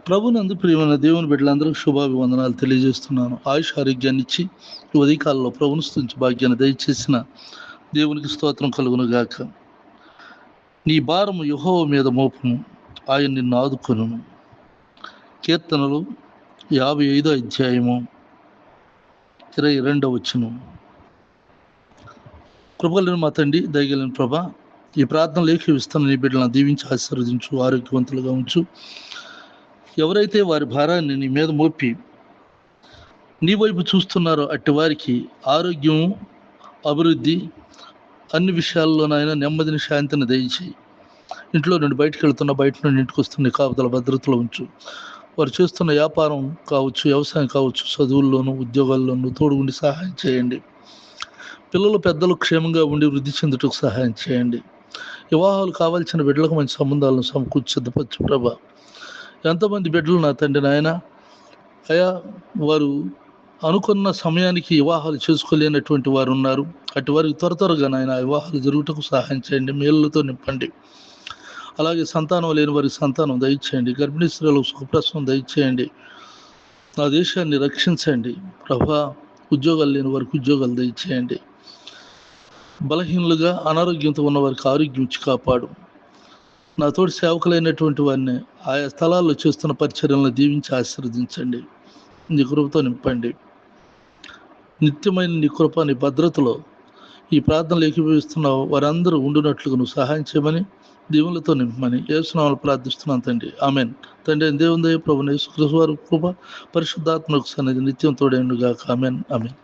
ప్రభునందు ప్రియమైన దేవుని బిడ్డలందరికీ శుభాభివందనాలు తెలియజేస్తున్నాను. ఆయుష్ ఆరోగ్యాన్ని ఇచ్చి ఈ ఉదయకాలంలో ప్రభుని స్తుతించే భాగ్యాన్ని దయచేసిన దేవునికి స్తోత్రం కలుగును గాక. నీ భారము యెహోవా మీద మోపుము, ఆయన నిన్ను ఆదుకొనును. కీర్తనలు 55 అధ్యాయము 22 వచనం. కృపగలిగిన మా తండ్రి, దయగలిగిన ప్రభా, ఈ ప్రార్థనలు ఏకీవిస్తున్న నీ బిడ్డలను దీవించి ఆశీర్వదించు, ఆరోగ్యవంతులుగా ఉంచు. ఎవరైతే వారి భారాన్ని నీ మీద మోపి నీ వైపు చూస్తున్నారో అట్టి వారికి ఆరోగ్యం, అభివృద్ధి, అన్ని విషయాల్లోనైనా నెమ్మదిని, శాంతిని దయచేయి. ఇంట్లో నుండి బయటకు వెళ్తున్న, బయట నుండి ఇంటికి వస్తున్న కాపుదల భద్రతలో ఉంచు. వారు చేస్తున్న వ్యాపారం కావచ్చు, వ్యవసాయం కావచ్చు, చదువుల్లోనూ ఉద్యోగాల్లోనూ తోడుగుండి సహాయం చేయండి. పిల్లలు పెద్దలు క్షేమంగా ఉండి వృద్ధి చెందుటకు సహాయం చేయండి. వివాహాలు కావాల్సిన బిడ్డలకు మంచి సంబంధాలను సమకూర్చి సిద్ధపరచు ప్రభా. ఎంతమంది బిడ్డలు నా తండ్రి నాయన అయా, వారు అనుకున్న సమయానికి వివాహాలు చేసుకోలేనటువంటి వారు ఉన్నారు. అటు వారికి త్వరగా నాయన వివాహాలు జరుగుటకు సహాయం చేయండి, మేలులతో నింపండి. అలాగే సంతానం లేని వారికి సంతానం దయచేయండి, గర్భిణీ స్త్రీలకు సుఖప్రసవం దయచేయండి. నా దేశాన్ని రక్షించండి ప్రభా. ఉద్యోగాలు లేని వారికి ఉద్యోగాలు దయచేయండి. బలహీనులుగా అనారోగ్యంతో ఉన్న వారికి ఆరోగ్యం ఇచ్చి కాపాడు. నా తోటి సేవకులైనటువంటి వారిని ఆయా స్థలాల్లో చేస్తున్న పరిచర్యలను దీవించి ఆశీర్వదించండి. నీ కృపతో నింపండి. నిత్యమైన నీ కృప, నీ భద్రతలో ఈ ప్రార్థనలు ఏకీభవిస్తున్న వారందరూ ఉండునట్లుగా నువ్వు సహాయం చేయమని, దీవులతో నింపమని యేసు నామములో ప్రార్థిస్తున్నాను తండ్రి. ఆమెన్. తండ్రి దేవుని దయ, ప్రభువైన యేసుక్రీస్తు వారి కృప, పరిశుద్ధాత్మకు సన్నిధి నిత్యం తోడైండుగాక. ఆమెన్. ఆమెన్.